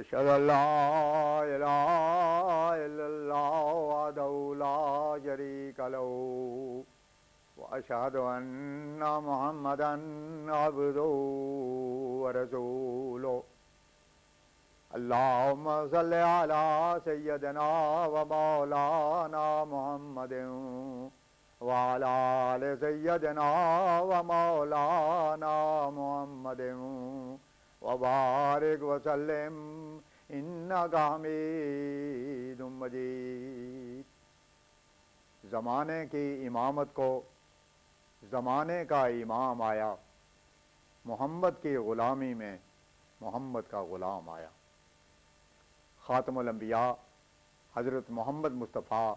أشهد أن لا إله إلا الله وحده لا شريك له وأشهد أن محمدا عبده ورسوله اللهم صل على سيدنا ومولانا محمد وعلى آل سيدنا ومولانا محمد وبارك وسلم إنك حميد مجيد۔ زمانے کی امامت کو زمانے کا امام آیا، محمد کی غلامی میں محمد کا غلام آیا۔ خاتم الانبیاء حضرت محمد مصطفیٰ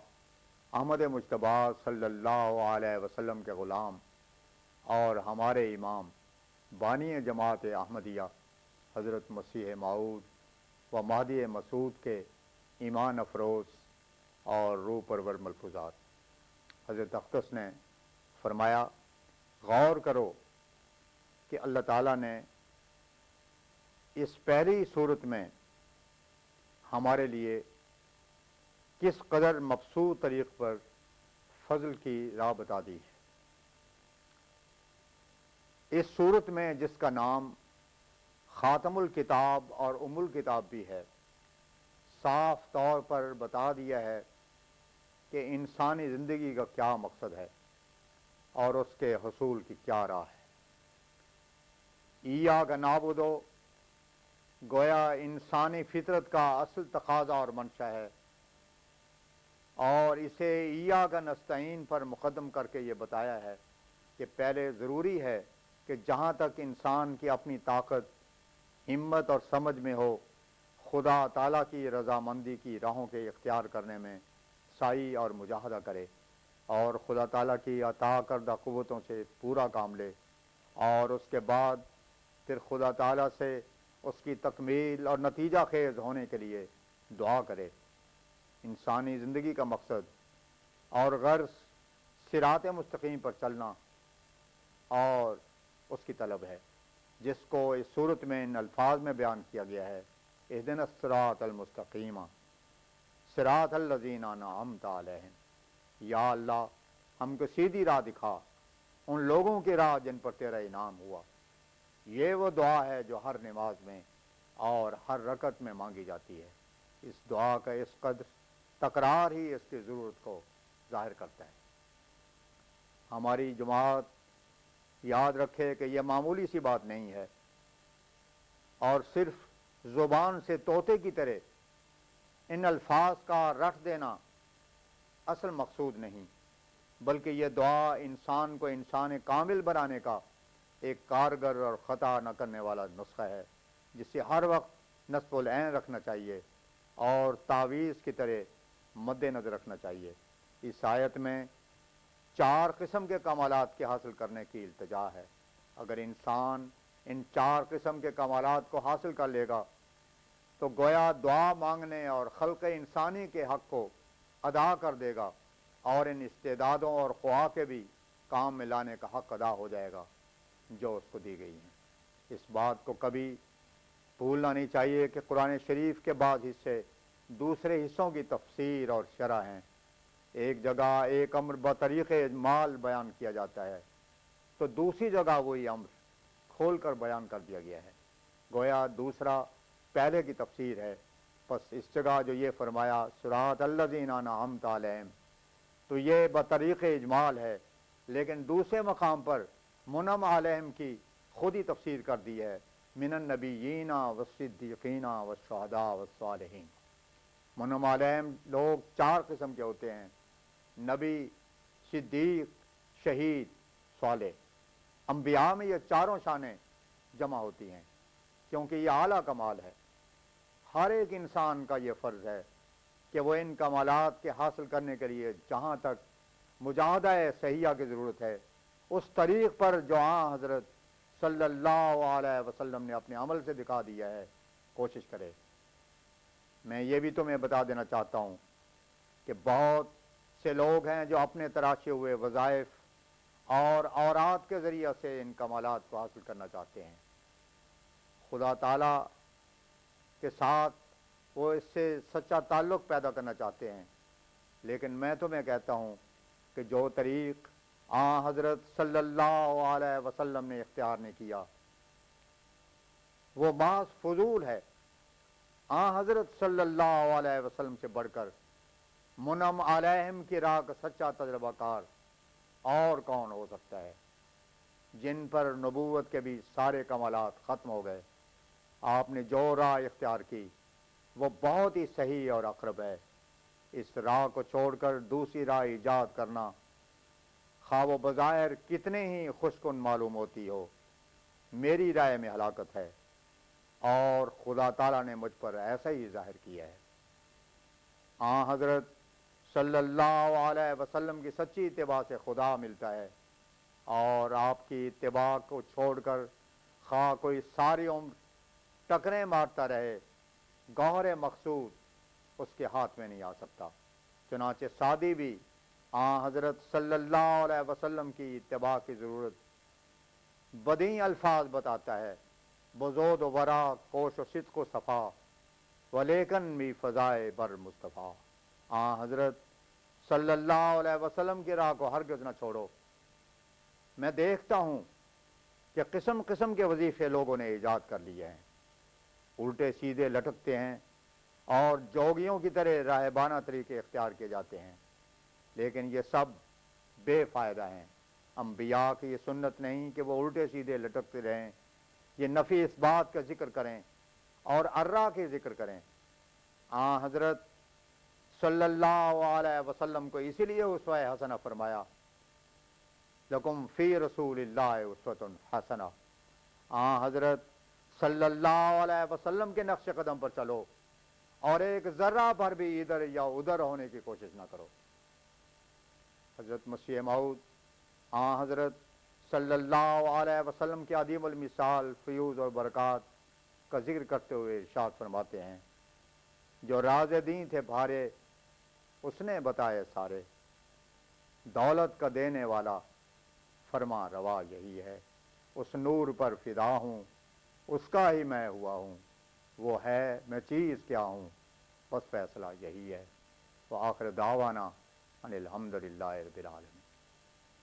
احمد مجتبیٰ صلی اللہ علیہ وسلم کے غلام اور ہمارے امام بانی جماعت احمدیہ حضرت مسیح موعود و مہدی مسعود کے ایمان افروز اور روح پرور ملفوظات۔ حضرت اقدس نے فرمایا، غور کرو کہ اللہ تعالیٰ نے اس پہلی صورت میں ہمارے لیے کس قدر مبسوط طریق پر فضل کی راہ بتا دی ہے۔ اس صورت میں جس کا نام خاتم الکتاب اور ام الکتاب بھی ہے، صاف طور پر بتا دیا ہے کہ انسانی زندگی کا کیا مقصد ہے اور اس کے حصول کی کیا راہ ہے۔ ایاک نعبد، گویا انسانی فطرت کا اصل تقاضا اور منشا ہے، اور اسے ایاک نستعین پر مقدم کر کے یہ بتایا ہے کہ پہلے ضروری ہے کہ جہاں تک انسان کی اپنی طاقت، ہمت اور سمجھ میں ہو، خدا تعالیٰ کی رضامندی کی راہوں کے اختیار کرنے میں سعی اور مجاہدہ کرے اور خدا تعالیٰ کی عطا کردہ قوتوں سے پورا کام لے، اور اس کے بعد پھر خدا تعالیٰ سے اس کی تکمیل اور نتیجہ خیز ہونے کے لیے دعا کرے۔ انسانی زندگی کا مقصد اور غرض صراط مستقیم پر چلنا اور اس کی طلب ہے، جس کو اس صورت میں ان الفاظ میں بیان کیا گیا ہے، اہدنا الصراط المستقیم صراط الذین انعمت علیہم۔ یا اللہ، ہم کو سیدھی راہ دکھا، ان لوگوں کی راہ جن پر تیرا انعام ہوا۔ یہ وہ دعا ہے جو ہر نماز میں اور ہر رکعت میں مانگی جاتی ہے۔ اس دعا کا اس قدر تکرار ہی اس کی ضرورت کو ظاہر کرتا ہے۔ ہماری جماعت یاد رکھے کہ یہ معمولی سی بات نہیں ہے، اور صرف زبان سے طوطے کی طرح ان الفاظ کا رٹ دینا اصل مقصود نہیں، بلکہ یہ دعا انسان کو انسان کامل بنانے کا ایک کارگر اور خطا نہ کرنے والا نسخہ ہے، جسے ہر وقت نصب العین رکھنا چاہیے اور تعویذ کی طرح مد نظر رکھنا چاہیے۔ اس آیت میں 4 قسم کے کمالات کے حاصل کرنے کی التجا ہے۔ اگر انسان ان 4 قسم کے کمالات کو حاصل کر لے گا تو گویا دعا مانگنے اور خلق انسانی کے حق کو ادا کر دے گا، اور ان استعدادوں اور خواہ کے بھی کام میں لانے کا حق ادا ہو جائے گا جو اس کو دی گئی ہیں۔ اس بات کو کبھی بھولنا نہیں چاہیے کہ قرآن شریف کے بعض حصے دوسرے حصوں کی تفسیر اور شرح ہیں۔ ایک جگہ ایک امر بطریق اجمال بیان کیا جاتا ہے تو دوسری جگہ وہی امر کھول کر بیان کر دیا گیا ہے، گویا دوسرا پہلے کی تفسیر ہے۔ پس اس جگہ جو یہ فرمایا صراط الذین انعمت علیہم، تو یہ بطریق اجمال ہے، لیکن دوسرے مقام پر منعم علیہم کی خود ہی تفسیر کر دی ہے، من النبیین والصدیقین والشہداء والصالحین۔ منعم علیہم لوگ 4 قسم کے ہوتے ہیں: نبی، صدیق، شہید، صالح۔ انبیاء میں یہ چاروں شانیں جمع ہوتی ہیں کیونکہ یہ اعلیٰ کمال ہے۔ ہر ایک انسان کا یہ فرض ہے کہ وہ ان کمالات کے حاصل کرنے کے لیے جہاں تک مجاہدہ صحیحہ کی ضرورت ہے، اس طریق پر جو حضرت صلی اللہ علیہ وسلم نے اپنے عمل سے دکھا دیا ہے کوشش کرے۔ میں یہ بھی تمہیں بتا دینا چاہتا ہوں کہ بہت سے لوگ ہیں جو اپنے تراشے ہوئے وظائف اور اوراد کے ذریعہ سے ان کمالات کو حاصل کرنا چاہتے ہیں۔ خدا تعالیٰ کے ساتھ وہ اس سے سچا تعلق پیدا کرنا چاہتے ہیں، لیکن میں تمہیں کہتا ہوں کہ جو طریق حضرت صلی اللہ علیہ وسلم نے اختیار نہیں کیا وہ محض فضول ہے۔ حضرت صلی اللہ علیہ وسلم سے بڑھ کر منعم علیہم کی راہ کا سچا تجربہ کار اور کون ہو سکتا ہے، جن پر نبوت کے بھی سارے کمالات ختم ہو گئے۔ آپ نے جو راہ اختیار کی وہ بہت ہی صحیح اور اقرب ہے۔ اس راہ کو چھوڑ کر دوسری راہ ایجاد کرنا، خواہ وہ بظاہر کتنے ہی خوش کن معلوم ہوتی ہو، میری رائے میں ہلاکت ہے، اور خدا تعالیٰ نے مجھ پر ایسا ہی ظاہر کیا ہے۔ حضرت صلی اللہ علیہ وسلم کی سچی اتباع سے خدا ملتا ہے، اور آپ کی اتباع کو چھوڑ کر خواہ کوئی ساری عمر ٹکریں مارتا رہے، گوہر مقصود اس کے ہاتھ میں نہیں آ سکتا۔ چنانچہ سعدی بھی حضرت صلی اللہ علیہ وسلم کی اتباع کی ضرورت بدیع الفاظ بتاتا ہے، بزود و ورا کوش و صدق و صفا ولیکن بھی فضائے بر مصطفیٰ۔ حضرت صلی اللہ علیہ وسلم کی راہ کو ہرگز نہ چھوڑو۔ میں دیکھتا ہوں کہ قسم قسم کے وظیفے لوگوں نے ایجاد کر لیے ہیں، الٹے سیدھے لٹکتے ہیں اور جوگیوں کی طرح راہبانہ طریقے اختیار کیے جاتے ہیں، لیکن یہ سب بے فائدہ ہیں۔ انبیاء کی یہ سنت نہیں کہ وہ الٹے سیدھے لٹکتے رہیں، یہ نفی اس بات کا ذکر کریں اور ارّا کے ذکر کریں۔ حضرت صلی اللہ علیہ وسلم کو اسی لیے اسوہ حسنہ فرمایا، لکم فی رسول اللہ اسوۃ حسنہ۔ حضرت صلی اللہ علیہ وسلم کے نقش قدم پر چلو اور ایک ذرہ پر بھی ادھر یا ادھر ہونے کی کوشش نہ کرو۔ حضرت مسیح موعود حضرت صلی اللہ علیہ وسلم کے عظیم المثال فیوز اور برکات کا ذکر کرتے ہوئے ارشاد فرماتے ہیں، جو راز دین تھے بھارے اس نے بتائے سارے، دولت کا دینے والا فرما روا یہی ہے، اس نور پر فدا ہوں، اس کا ہی میں ہوا ہوں، وہ ہے میں چیز کیا ہوں، بس فیصلہ یہی ہے۔ وآخر دعوانا ان الحمد للہ رب العالمین۔